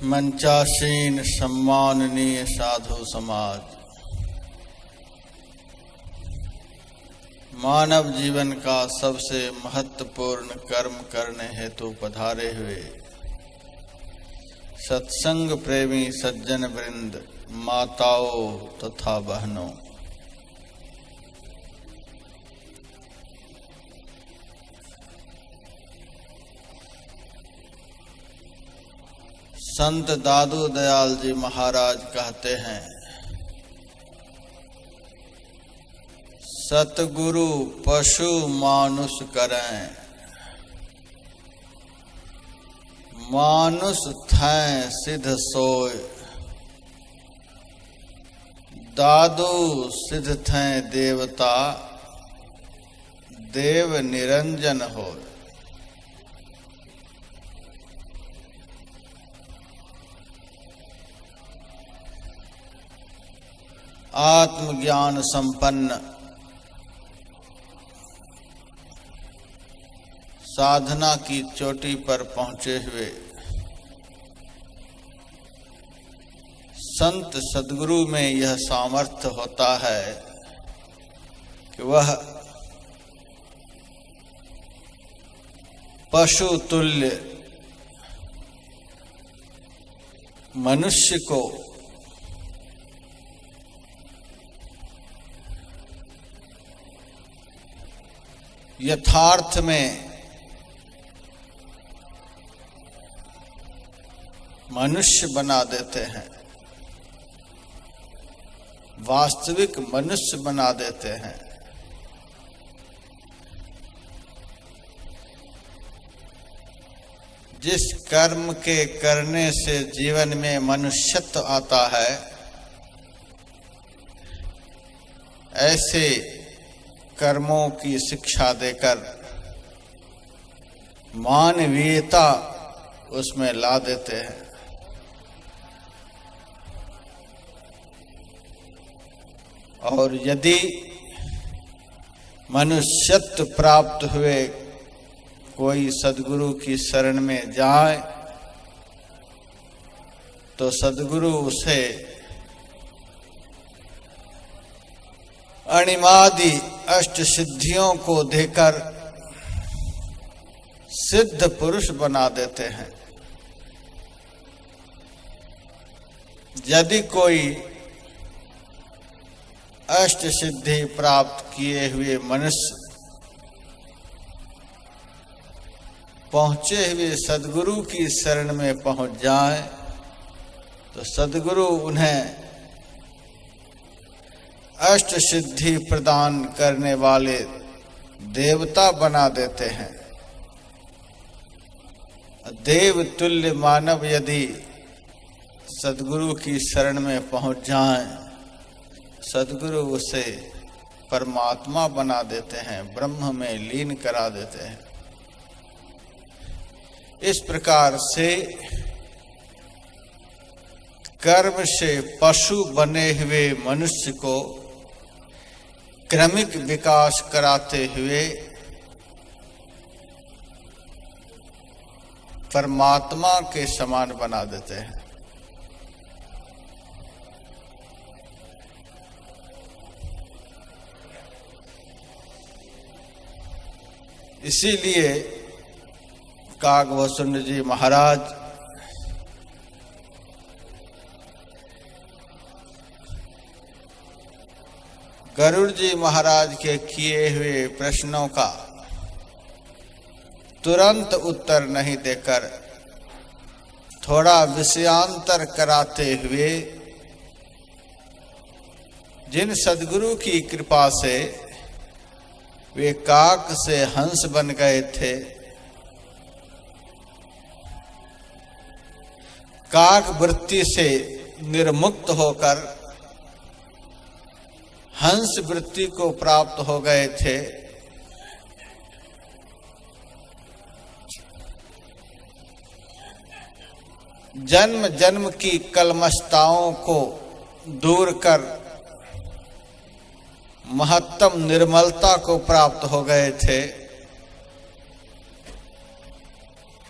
मंचासीन सम्माननीय साधु समाज, मानव जीवन का सबसे महत्वपूर्ण कर्म करने हेतु पधारे हुए सत्संग प्रेमी सज्जन वृंद, माताओं तथा बहनों, संत दादू दयाल जी महाराज कहते हैं, सतगुरु पशु मानुष करें, मानुष थैं सिद्ध सोय, दादू सिद्ध थैं देवता, देव निरंजन होय। आत्मज्ञान संपन्न, साधना की चोटी पर पहुंचे हुए संत सद्गुरु में यह सामर्थ्य होता है कि वह पशु तुल्य मनुष्य को यथार्थ में मनुष्य बना देते हैं, वास्तविक मनुष्य बना देते हैं। जिस कर्म के करने से जीवन में मनुष्यत्व आता है, ऐसे कर्मों की शिक्षा देकर मानवीयता उसमें ला देते हैं। और यदि मनुष्यत्व प्राप्त हुए कोई सद्गुरु की शरण में जाए तो सद्गुरु उसे अणिमादि अष्ट सिद्धियों को देकर सिद्ध पुरुष बना देते हैं। यदि कोई अष्ट सिद्धि प्राप्त किए हुए मनुष्य पहुंचे हुए सद्गुरु की शरण में पहुंच जाए तो सद्गुरु उन्हें अष्ट सिद्धि प्रदान करने वाले देवता बना देते हैं। देव तुल्य मानव यदि सद्गुरु की शरण में पहुंच जाए, सद्गुरु उसे परमात्मा बना देते हैं, ब्रह्म में लीन करा देते हैं। इस प्रकार से कर्म से पशु बने हुए मनुष्य को क्रमिक विकास कराते हुए परमात्मा के समान बना देते हैं। इसीलिए कागभूषण जी महाराज गरुड़ जी महाराज के किए हुए प्रश्नों का तुरंत उत्तर नहीं देकर थोड़ा विषयांतर कराते हुए जिन सद्गुरु की कृपा से वे काक से हंस बन गए थे, काक वृत्ति से निर्मुक्त होकर हंस वृत्ति को प्राप्त हो गए थे, जन्म जन्म की कलमशताओं को दूर कर महत्तम निर्मलता को प्राप्त हो गए थे,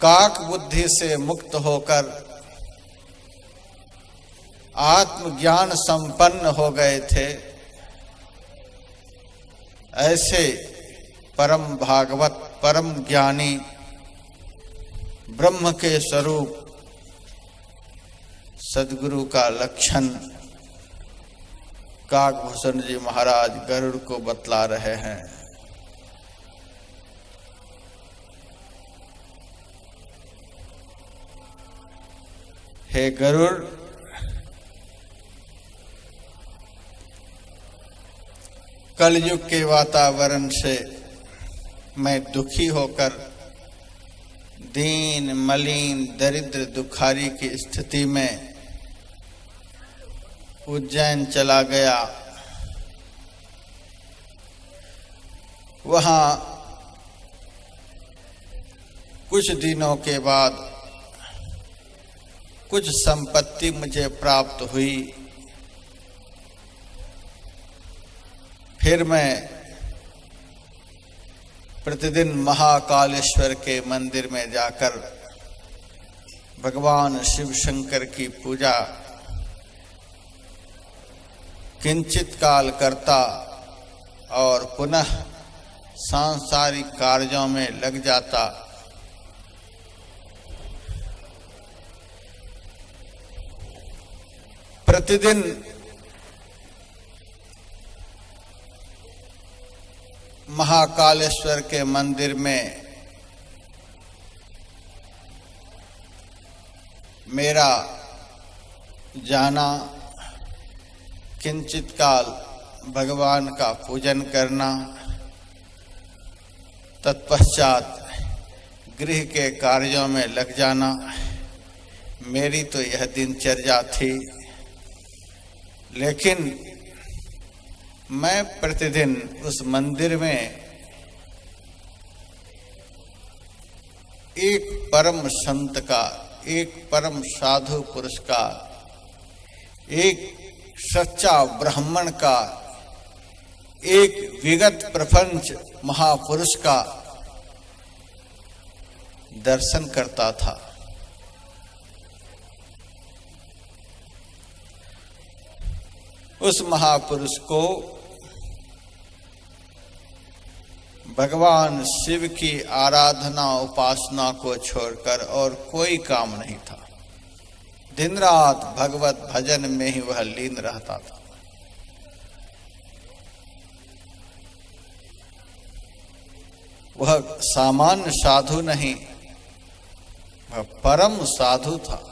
काक बुद्धि से मुक्त होकर आत्मज्ञान संपन्न हो गए थे। ऐसे परम भागवत, परम ज्ञानी, ब्रह्म के स्वरूप सद्गुरु का लक्षण काकभूषण जी महाराज गरुड़ को बतला रहे हैं। हे गरुड़, कलयुग के वातावरण से मैं दुखी होकर दीन, मलिन, दरिद्र, दुखारी की स्थिति में उज्जैन चला गया। वहां कुछ दिनों के बाद कुछ संपत्ति मुझे प्राप्त हुई। फिर मैं प्रतिदिन महाकालेश्वर के मंदिर में जाकर भगवान शिव शंकर की पूजा किंचित काल करता और पुनः सांसारिक कार्यों में लग जाता। प्रतिदिन महाकालेश्वर के मंदिर में मेरा जाना, किंचित काल भगवान का पूजन करना, तत्पश्चात गृह के कार्यों में लग जाना, मेरी तो यह दिनचर्या थी। लेकिन मैं प्रतिदिन उस मंदिर में एक परम संत का, एक परम साधु पुरुष का, एक सच्चा ब्राह्मण का, एक विगत प्रपंच महापुरुष का दर्शन करता था। उस महापुरुष को भगवान शिव की आराधना, उपासना को छोड़कर और कोई काम नहीं था। दिन रात भगवत भजन में ही वह लीन रहता था। वह सामान्य साधु नहीं, वह परम साधु था।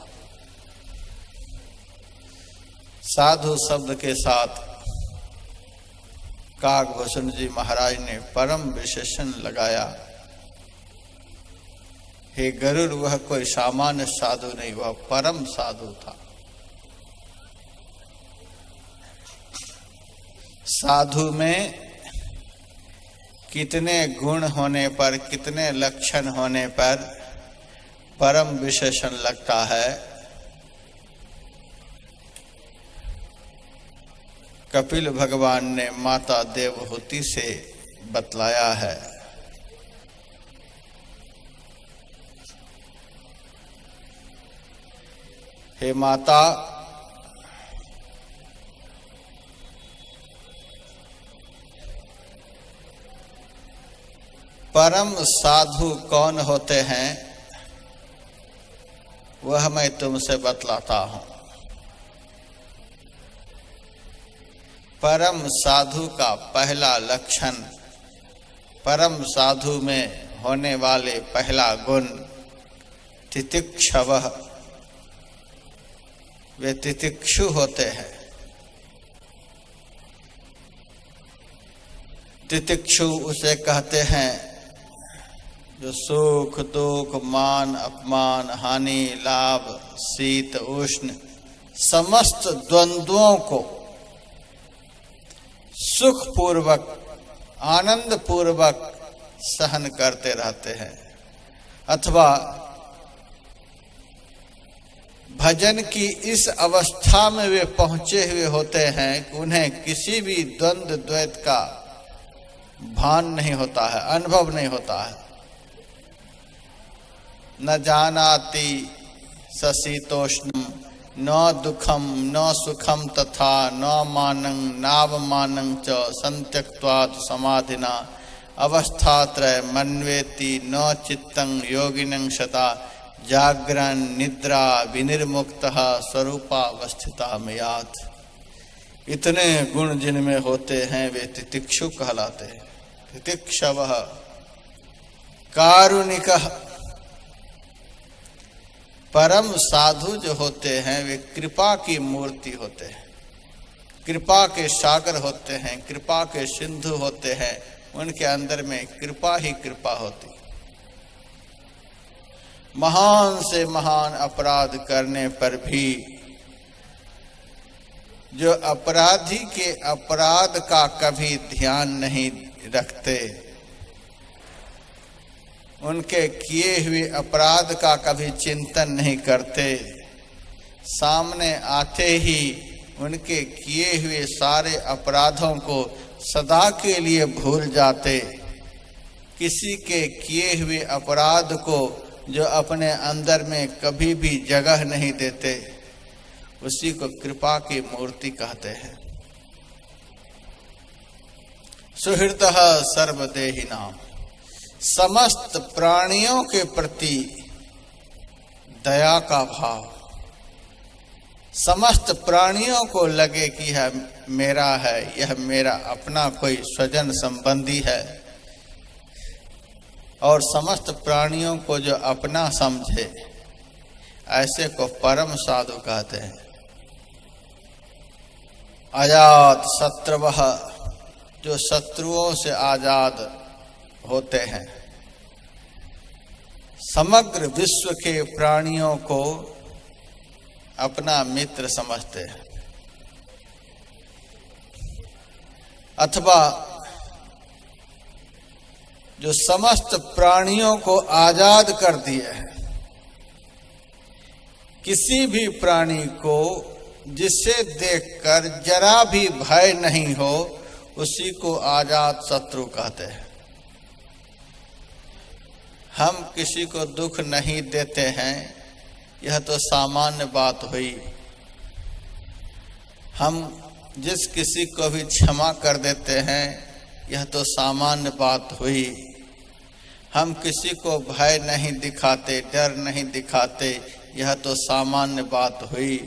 साधु शब्द के साथ काकभूषण जी महाराज ने परम विशेषण लगाया। हे गरुड़, वह कोई सामान्य साधु नहीं, वह परम साधु था। साधु में कितने गुण होने पर, कितने लक्षण होने पर परम विशेषण लगता है। कपिल भगवान ने माता देवहूति से बतलाया है। हे माता, परम साधु कौन होते हैं वह मैं तुमसे बतलाता हूं। परम साधु का पहला लक्षण, परम साधु में होने वाले पहला गुण तितिक्षवः, वे तितिक्षु होते हैं। तितिक्षु उसे कहते हैं जो सुख दुख, मान अपमान, हानि लाभ, शीत उष्ण, समस्त द्वंद्वों को सुख पूर्वक, आनंद पूर्वक सहन करते रहते हैं, अथवा भजन की इस अवस्था में वे पहुंचे हुए होते हैं कि उन्हें किसी भी द्वंद्व द्वैत का भान नहीं होता है, अनुभव नहीं होता है। न जानाति सशीतोष्णम न दुखम न सुखम तथा न मानं नावमानं च संत्यक्त्वात् समाधिना अवस्थात्रय मन्वेति न चित्तं योगिनं शता जागरण निद्रा विनिर्मुक्तः स्वरूपावस्थिता मयात्। इतने गुण जिनमें होते हैं वे तितिक्षु कहलाते हैं। तितिक्षवः कारुणिकः। परम साधु जो होते हैं वे कृपा की मूर्ति होते हैं, कृपा के सागर होते हैं, कृपा के सिंधु होते हैं। उनके अंदर में कृपा ही कृपा होती। महान से महान अपराध करने पर भी जो अपराधी के अपराध का कभी ध्यान नहीं रखते, उनके किए हुए अपराध का कभी चिंतन नहीं करते, सामने आते ही उनके किए हुए सारे अपराधों को सदा के लिए भूल जाते, किसी के किए हुए अपराध को जो अपने अंदर में कभी भी जगह नहीं देते, उसी को कृपा की मूर्ति कहते हैं। सुहृदः सर्वदेहिनां। समस्त प्राणियों के प्रति दया का भाव, समस्त प्राणियों को लगे कि यह मेरा है, यह मेरा अपना कोई स्वजन संबंधी है, और समस्त प्राणियों को जो अपना समझे, ऐसे को परम साधु कहते हैं। आजाद शत्रुवः। जो शत्रुओं से आजाद होते हैं, समग्र विश्व के प्राणियों को अपना मित्र समझते हैं, अथवा जो समस्त प्राणियों को आजाद कर दिए हैं, किसी भी प्राणी को जिसे देखकर जरा भी भय नहीं हो, उसी को आजाद शत्रु कहते हैं। हम किसी को दुख नहीं देते हैं, यह तो सामान्य बात हुई। हम जिस किसी को भी क्षमा कर देते हैं, यह तो सामान्य बात हुई। हम किसी को भय नहीं दिखाते, डर नहीं दिखाते, यह तो सामान्य बात हुई।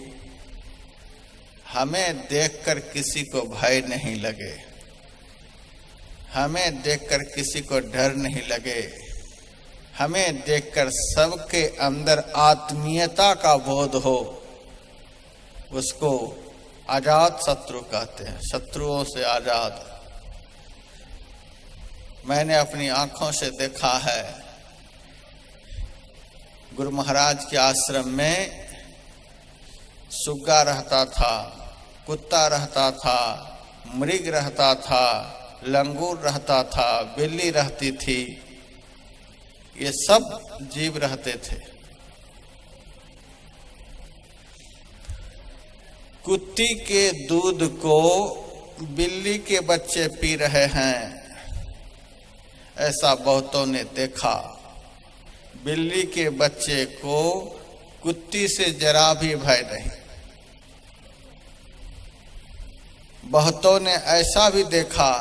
हमें देखकर किसी को भय नहीं लगे, हमें देखकर किसी को डर नहीं लगे, हमें देखकर सबके अंदर आत्मीयता का बोध हो, उसको आजाद शत्रु कहते हैं। शत्रुओं से आजाद। मैंने अपनी आंखों से देखा है, गुरु महाराज के आश्रम में सुग्गा रहता था, कुत्ता रहता था, मृग रहता था, लंगूर रहता था, बिल्ली रहती थी, ये सब जीव रहते थे। कुत्ती के दूध को बिल्ली के बच्चे पी रहे हैं, ऐसा बहुतों ने देखा। बिल्ली के बच्चे को कुत्ती से जरा भी भय नहीं। बहुतों ने ऐसा भी देखा,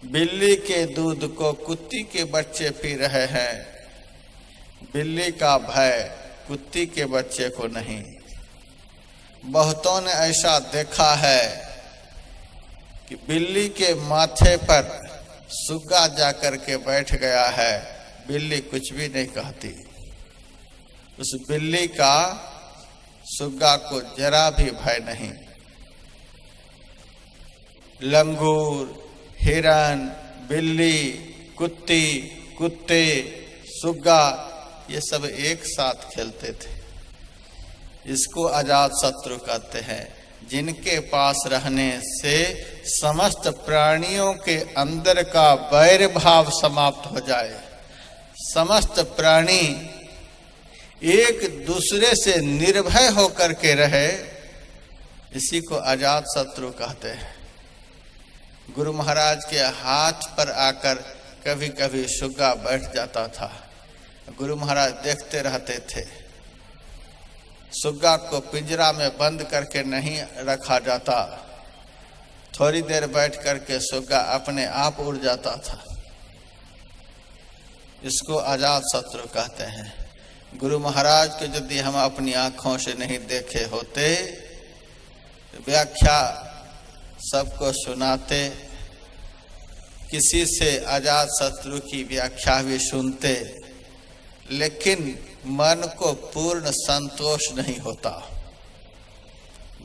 बिल्ली के दूध को कुत्ती के बच्चे पी रहे हैं, बिल्ली का भय कुत्ती के बच्चे को नहीं। बहुतों ने ऐसा देखा है कि बिल्ली के माथे पर सुग्गा जाकर के बैठ गया है, बिल्ली कुछ भी नहीं कहती। उस बिल्ली का सुग्गा को जरा भी भय नहीं। लंगूर, हिरन, बिल्ली, कुत्ती, कुत्ते, सुग्गा, ये सब एक साथ खेलते थे। इसको आजाद शत्रु कहते हैं, जिनके पास रहने से समस्त प्राणियों के अंदर का वैर भाव समाप्त हो जाए, समस्त प्राणी एक दूसरे से निर्भय होकर के रहे, इसी को आजाद शत्रु कहते हैं। गुरु महाराज के हाथ पर आकर कभी कभी सुग्गा बैठ जाता था, गुरु महाराज देखते रहते थे। सुग्गा को पिंजरा में बंद करके नहीं रखा जाता, थोड़ी देर बैठ करके सुग्गा अपने आप उड़ जाता था। इसको अजात शत्रु कहते हैं। गुरु महाराज को यदि हम अपनी आंखों से नहीं देखे होते, व्याख्या सबको सुनाते, किसी से अजात शत्रु की व्याख्या भी सुनते, लेकिन मन को पूर्ण संतोष नहीं होता।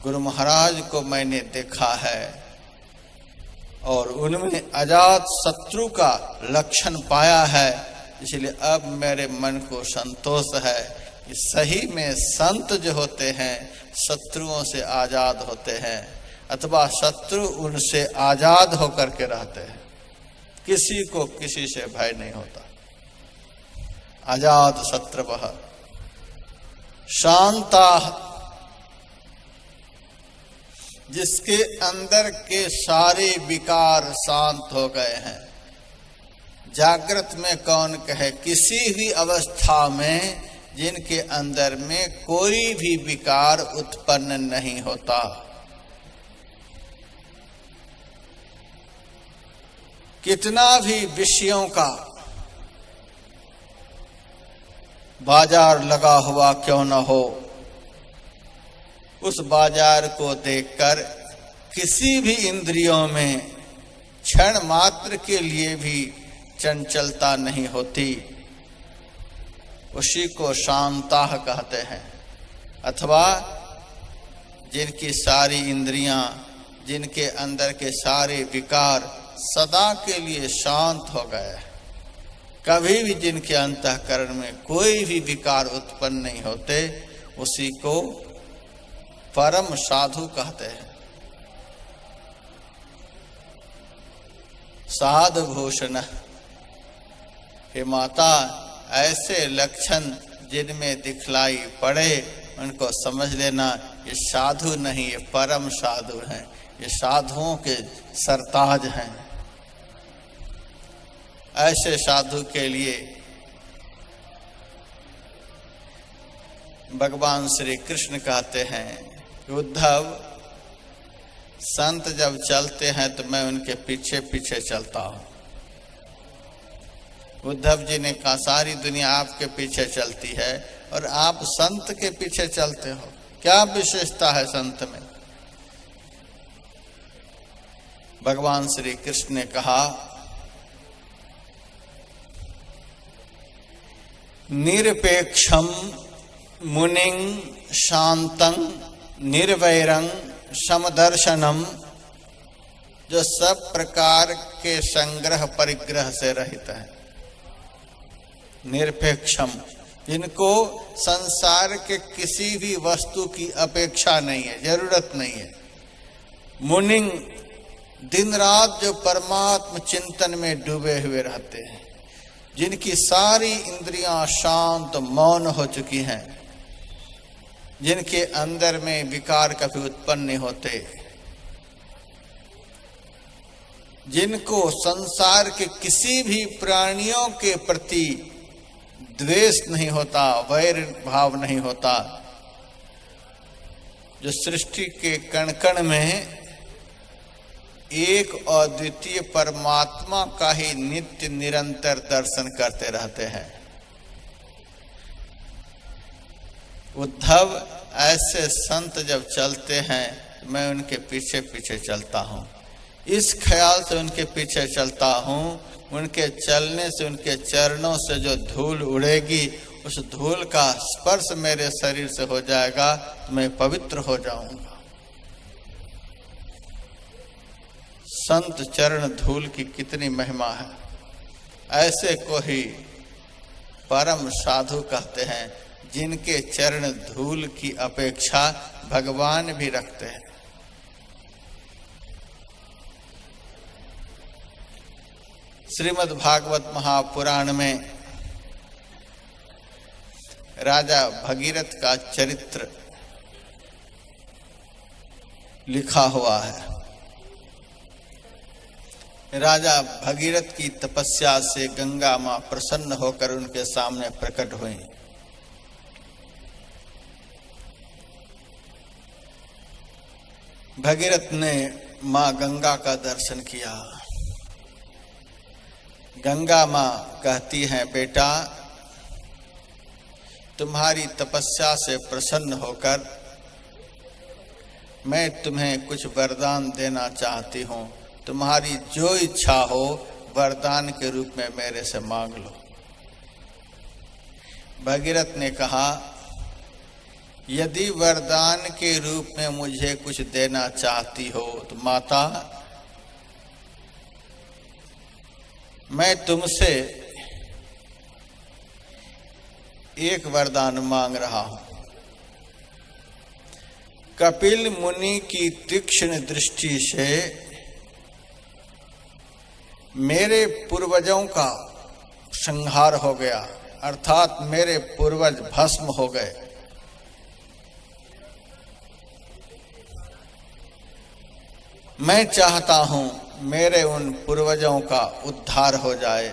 गुरु महाराज को मैंने देखा है और उनमें अजात शत्रु का लक्षण पाया है, इसलिए अब मेरे मन को संतोष है कि सही में संत जो होते हैं शत्रुओं से आजाद होते हैं, अथवा शत्रु उनसे आजाद होकर के रहते हैं। किसी को किसी से भय नहीं होता। अजात शत्रवः शांता, जिसके अंदर के सारे विकार शांत हो गए हैं। जागृत में कौन कहे, किसी भी अवस्था में जिनके अंदर में कोई भी विकार उत्पन्न नहीं होता। कितना भी विषयों का बाजार लगा हुआ क्यों न हो, उस बाजार को देखकर किसी भी इंद्रियों में क्षण मात्र के लिए भी चंचलता नहीं होती। उसी को शांता कहते हैं। अथवा जिनकी सारी इंद्रियां, जिनके अंदर के सारे विकार सदा के लिए शांत हो गए, कभी भी जिनके अंतःकरण में कोई भी विकार उत्पन्न नहीं होते, उसी को परम साधु कहते हैं। साधु भूषण, हे माता, ऐसे लक्षण जिनमें दिखलाई पड़े उनको समझ लेना ये साधु नहीं, ये परम साधु हैं, ये साधुओं के सरताज हैं। ऐसे साधु के लिए भगवान श्री कृष्ण कहते हैं, उद्धव, संत जब चलते हैं तो मैं उनके पीछे पीछे चलता हूं। उद्धव जी ने कहा, सारी दुनिया आपके पीछे चलती है और आप संत के पीछे चलते हो, क्या विशेषता है संत में? भगवान श्री कृष्ण ने कहा, निरपेक्षम मुनिं शांतं निर्वैरं समदर्शनम, जो सब प्रकार के संग्रह परिग्रह से रहित है। निरपेक्षम, जिनको संसार के किसी भी वस्तु की अपेक्षा नहीं है, जरूरत नहीं है। मुनिं, दिन रात जो परमात्म चिंतन में डूबे हुए रहते हैं, जिनकी सारी इंद्रियां शांत मौन हो चुकी हैं, जिनके अंदर में विकार कभी उत्पन्न नहीं होते, जिनको संसार के किसी भी प्राणियों के प्रति द्वेष नहीं होता, वैर भाव नहीं होता, जो सृष्टि के कण कण में एक अद्वितीय परमात्मा का ही नित्य निरंतर दर्शन करते रहते हैं। उद्धव, ऐसे संत जब चलते हैं मैं उनके पीछे पीछे चलता हूँ। इस ख्याल से उनके पीछे चलता हूँ, उनके चलने से, उनके चरणों से जो धूल उड़ेगी, उस धूल का स्पर्श मेरे शरीर से हो जाएगा तो मैं पवित्र हो जाऊंगा। संत चरण धूल की कितनी महिमा है। ऐसे को ही परम साधु कहते हैं, जिनके चरण धूल की अपेक्षा भगवान भी रखते हैं। श्रीमद् भागवत महापुराण में राजा भगीरथ का चरित्र लिखा हुआ है। राजा भगीरथ की तपस्या से गंगा मां प्रसन्न होकर उनके सामने प्रकट हुई भगीरथ ने माँ गंगा का दर्शन किया। गंगा माँ कहती हैं, बेटा तुम्हारी तपस्या से प्रसन्न होकर मैं तुम्हें कुछ वरदान देना चाहती हूँ। तुम्हारी जो इच्छा हो वरदान के रूप में मेरे से मांग लो। भगीरथ ने कहा, यदि वरदान के रूप में मुझे कुछ देना चाहती हो तो माता, मैं तुमसे एक वरदान मांग रहा हूं। कपिल मुनि की तीक्ष्ण दृष्टि से मेरे पूर्वजों का संहार हो गया, अर्थात मेरे पूर्वज भस्म हो गए। मैं चाहता हूं मेरे उन पूर्वजों का उद्धार हो जाए।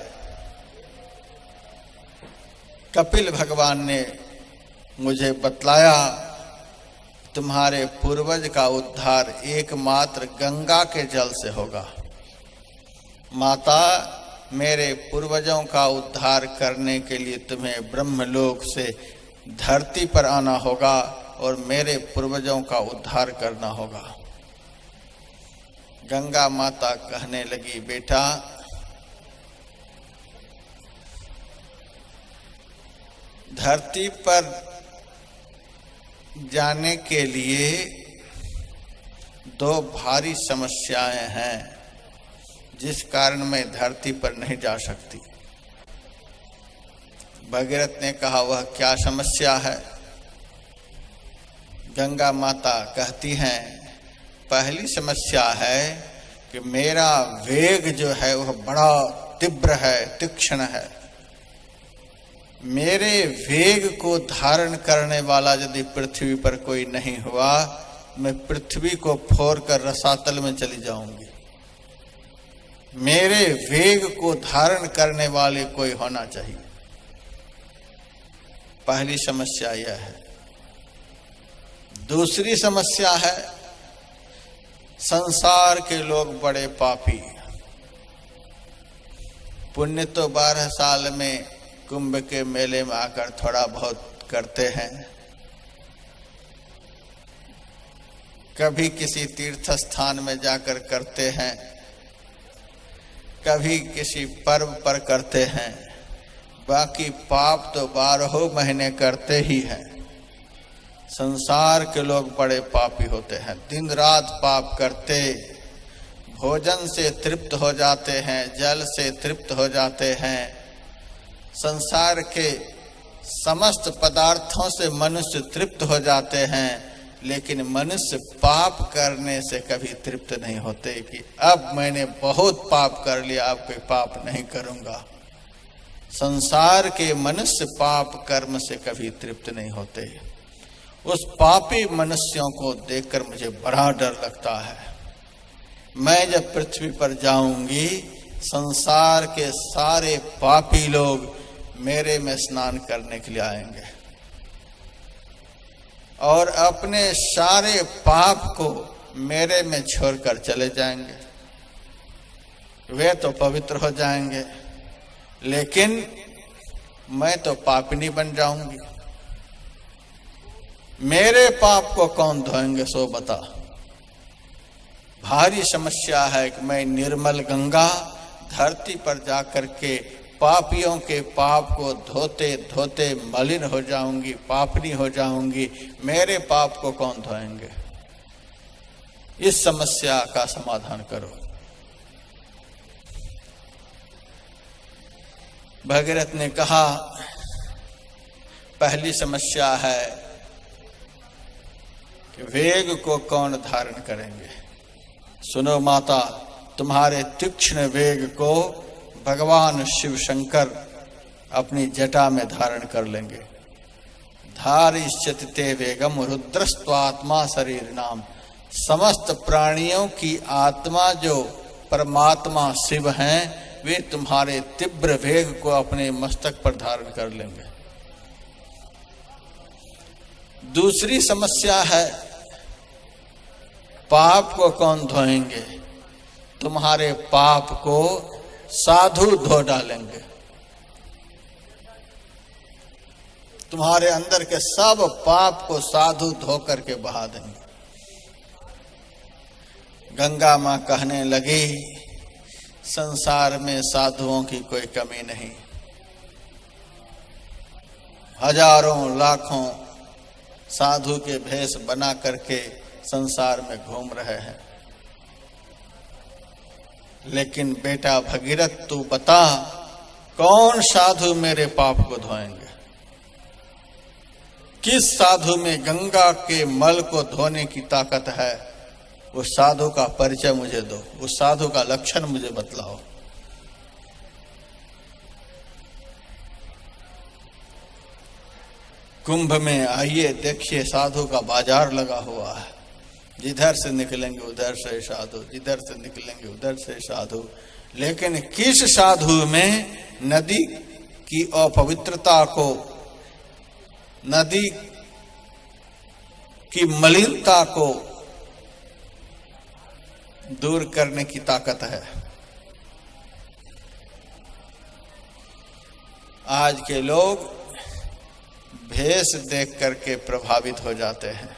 कपिल भगवान ने मुझे बतलाया, तुम्हारे पूर्वज का उद्धार एकमात्र गंगा के जल से होगा। माता, मेरे पूर्वजों का उद्धार करने के लिए तुम्हें ब्रह्मलोक से धरती पर आना होगा और मेरे पूर्वजों का उद्धार करना होगा। गंगा माता कहने लगी, बेटा धरती पर जाने के लिए दो भारी समस्याएं हैं जिस कारण मैं धरती पर नहीं जा सकती। भगीरथ ने कहा, वह क्या समस्या है? गंगा माता कहती हैं, पहली समस्या है कि मेरा वेग जो है वह बड़ा तीव्र है, तीक्ष्ण है। मेरे वेग को धारण करने वाला यदि पृथ्वी पर कोई नहीं हुआ, मैं पृथ्वी को फोड़कर रसातल में चली जाऊंगी। मेरे वेग को धारण करने वाले कोई होना चाहिए। पहली समस्या यह है। दूसरी समस्या है, संसार के लोग बड़े पापी। पुण्य तो 12 साल में कुंभ के मेले में आकर थोड़ा बहुत करते हैं, कभी किसी तीर्थ स्थान में जाकर करते हैं, कभी किसी पर्व पर करते हैं। बाकी पाप तो 12 महीने करते ही हैं। संसार के लोग बड़े पापी होते हैं, दिन रात पाप करते, भोजन से तृप्त हो जाते हैं, जल से तृप्त हो जाते हैं। संसार के समस्त पदार्थों से मनुष्य तृप्त हो जाते हैं, लेकिन मनुष्य पाप करने से कभी तृप्त नहीं होते कि अब मैंने बहुत पाप कर लिया, अब कोई पाप नहीं करूंगा। संसार के मनुष्य पाप कर्म से कभी तृप्त नहीं होते। उस पापी मनुष्यों को देखकर मुझे बड़ा डर लगता है। मैं जब पृथ्वी पर जाऊंगी, संसार के सारे पापी लोग मेरे में स्नान करने के लिए आएंगे और अपने सारे पाप को मेरे में छोड़कर चले जाएंगे। वे तो पवित्र हो जाएंगे, लेकिन मैं तो पापिनी बन जाऊंगी। मेरे पाप को कौन धोएंगे सो बता। भारी समस्या है कि मैं निर्मल गंगा धरती पर जाकर के पापियों के पाप को धोते धोते मलिन हो जाऊंगी, पापनी हो जाऊंगी। मेरे पाप को कौन धोएंगे? इस समस्या का समाधान करो। भगीरथ ने कहा, पहली समस्या है कि वेग को कौन धारण करेंगे। सुनो माता, तुम्हारे तीक्ष्ण वेग को भगवान शिव शंकर अपनी जटा में धारण कर लेंगे। धारिष्यति ते वेगम रुद्रस्त्वात्मा शरीर नाम। समस्त प्राणियों की आत्मा जो परमात्मा शिव हैं, वे तुम्हारे तीव्र वेग को अपने मस्तक पर धारण कर लेंगे। दूसरी समस्या है पाप को कौन धोएंगे? तुम्हारे पाप को साधु धो डालेंगे। तुम्हारे अंदर के सब पाप को साधु धो करके बहा देंगे। गंगा मां कहने लगी, संसार में साधुओं की कोई कमी नहीं। हजारों लाखों साधु के भेष बना करके संसार में घूम रहे हैं। लेकिन बेटा भगीरथ, तू बता, कौन साधु मेरे पाप को धोएंगे? किस साधु में गंगा के मल को धोने की ताकत है? उस साधु का परिचय मुझे दो, उस साधु का लक्षण मुझे बतलाओ। कुंभ में आइए, देखिए साधु का बाजार लगा हुआ है। जिधर से निकलेंगे उधर से साधु, जिधर से निकलेंगे उधर से साधु। लेकिन किस साधु में नदी की अपवित्रता को, नदी की मलिनता को दूर करने की ताकत है? आज के लोग भेष देख करके प्रभावित हो जाते हैं,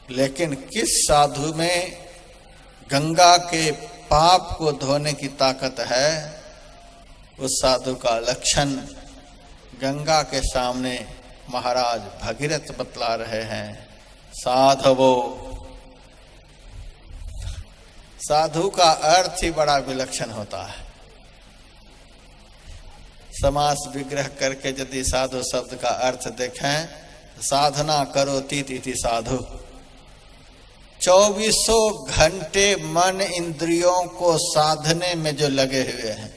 लेकिन किस साधु में गंगा के पाप को धोने की ताकत है? उस साधु का लक्षण गंगा के सामने महाराज भगीरथ बतला रहे हैं। साधवो, साधु का अर्थ ही बड़ा विलक्षण होता है। समास विग्रह करके यदि साधु शब्द का अर्थ देखें, साधना करोति इति साधु। 24 घंटे मन इंद्रियों को साधने में जो लगे हुए हैं,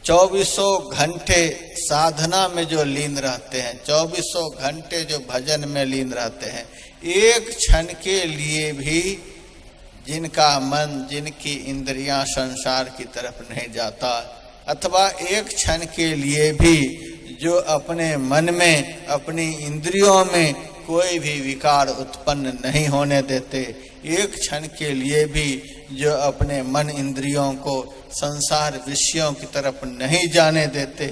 24 घंटे साधना में जो लीन रहते हैं, 24 घंटे जो भजन में लीन रहते हैं, एक क्षण के लिए भी जिनका मन, जिनकी इंद्रियां संसार की तरफ नहीं जाता, अथवा एक क्षण के लिए भी जो अपने मन में, अपनी इंद्रियों में कोई भी विकार उत्पन्न नहीं होने देते, एक क्षण के लिए भी जो अपने मन इंद्रियों को संसार विषयों की तरफ नहीं जाने देते,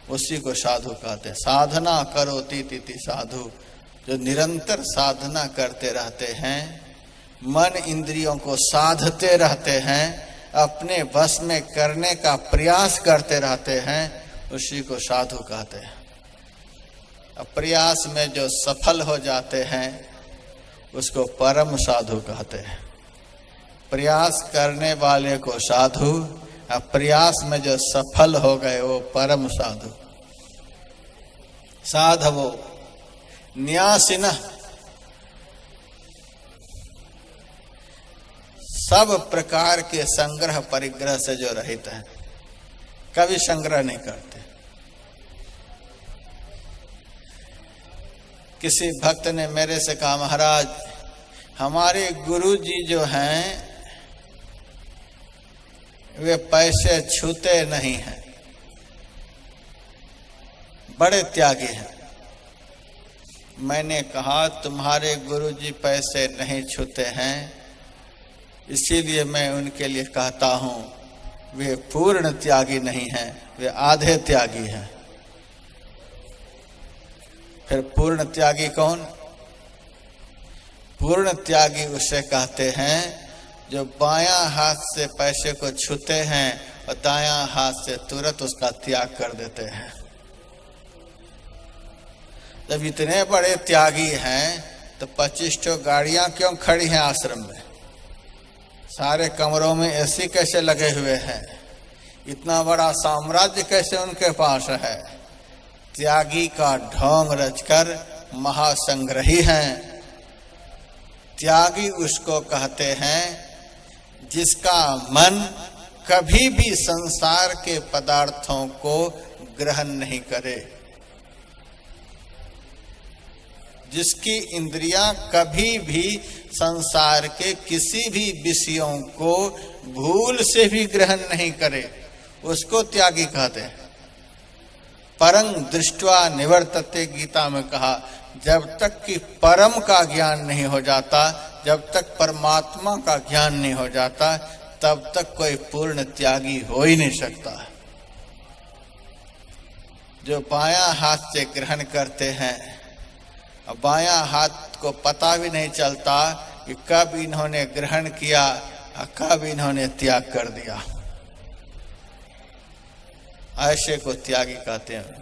उसी को साधु कहते। साधना करोति इति साधु। जो निरंतर साधना करते रहते हैं, मन इंद्रियों को साधते रहते हैं, अपने वश में करने का प्रयास करते रहते हैं, उसी को साधु कहते हैं। प्रयास में जो सफल हो जाते हैं उसको परम साधु कहते हैं। प्रयास करने वाले को साधु, प्रयास में जो सफल हो गए वो परम साधु। साधवो न्यासिनः, सब प्रकार के संग्रह परिग्रह से जो रहित है, कभी संग्रह नहीं करते। किसी भक्त ने मेरे से कहा, महाराज हमारे गुरु जी जो हैं वे पैसे छूते नहीं हैं, बड़े त्यागी हैं। मैंने कहा तुम्हारे गुरु जी पैसे नहीं छूते हैं, इसीलिए मैं उनके लिए कहता हूं वे पूर्ण त्यागी नहीं हैं, वे आधे त्यागी हैं। फिर पूर्ण त्यागी कौन? पूर्ण त्यागी उसे कहते हैं जो बायां हाथ से पैसे को छूते हैं और दायां हाथ से तुरंत उसका त्याग कर देते हैं। जब इतने बड़े त्यागी हैं तो 25 गाड़ियां क्यों खड़ी हैं आश्रम में? सारे कमरों में एसी कैसे लगे हुए हैं? इतना बड़ा साम्राज्य कैसे उनके पास है? त्यागी का ढोंग रचकर महासंग्रही हैं। त्यागी उसको कहते हैं जिसका मन कभी भी संसार के पदार्थों को ग्रहण नहीं करे, जिसकी इंद्रियां कभी भी संसार के किसी भी विषयों को भूल से भी ग्रहण नहीं करे, उसको त्यागी कहते हैं। परं दृष्ट्वा निवर्तते, गीता में कहा। जब तक कि परम का ज्ञान नहीं हो जाता, जब तक परमात्मा का ज्ञान नहीं हो जाता, तब तक कोई पूर्ण त्यागी हो ही नहीं सकता। जो बायां हाथ से ग्रहण करते हैं, और बायां हाथ को पता भी नहीं चलता कि कब इन्होंने ग्रहण किया और कब इन्होंने त्याग कर दिया, ऐसे को त्यागी कहते हैं।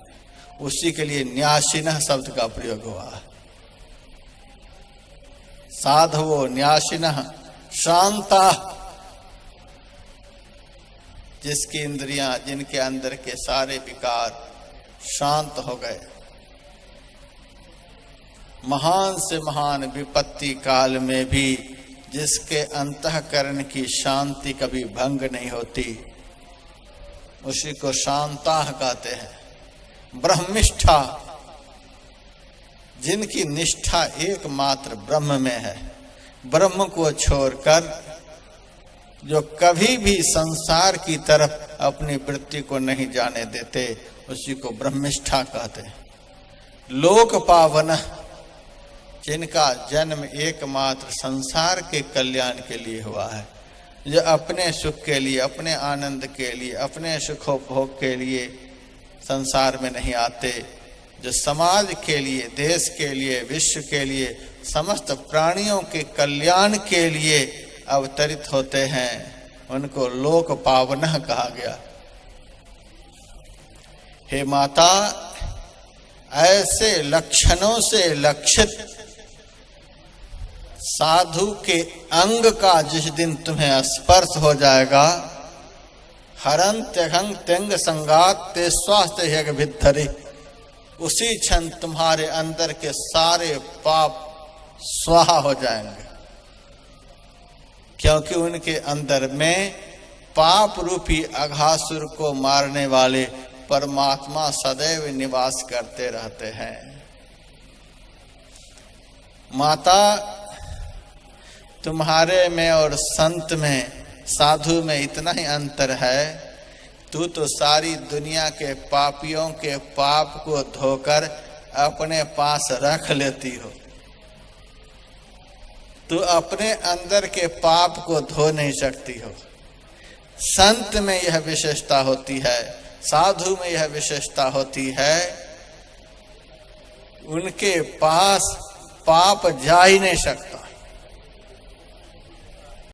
उसी के लिए न्यासिनः शब्द का प्रयोग हुआ। साधवो न्यासिनः शांता, जिसकी इंद्रियां, जिनके अंदर के सारे विकार शांत हो गए। महान से महान विपत्ति काल में भी जिसके अंतःकरण की शांति कभी भंग नहीं होती, उसी को शांता कहते हैं। ब्रह्मिष्ठा, जिनकी निष्ठा एकमात्र ब्रह्म में है, ब्रह्म को छोड़कर जो कभी भी संसार की तरफ अपनी वृत्ति को नहीं जाने देते, उसी को ब्रह्मिष्ठा कहते हैं। लोक पावन, जिनका जन्म एकमात्र संसार के कल्याण के लिए हुआ है, जो अपने सुख के लिए, अपने आनंद के लिए, अपने सुखोपभोग के लिए संसार में नहीं आते, जो समाज के लिए, देश के लिए, विश्व के लिए, समस्त प्राणियों के कल्याण के लिए अवतरित होते हैं, उनको लोक पावनः कहा गया। हे माता, ऐसे लक्षणों से लक्षित साधु के अंग का जिस दिन तुम्हें स्पर्श हो जाएगा, हरं त्यघं त्यंग संगात ते स्वास्थ्य यज्ञ भिद्धरि, उसी क्षण तुम्हारे अंदर के सारे पाप स्वाहा हो जाएंगे, क्योंकि उनके अंदर में पाप रूपी अघासुर को मारने वाले परमात्मा सदैव निवास करते रहते हैं। माता, तुम्हारे में और संत में, साधु में इतना ही अंतर है, तू तो सारी दुनिया के पापियों के पाप को धोकर अपने पास रख लेती हो। तू अपने अंदर के पाप को धो नहीं सकती हो। संत में यह विशेषता होती है, साधु में यह विशेषता होती है, उनके पास पाप जा ही नहीं सकता।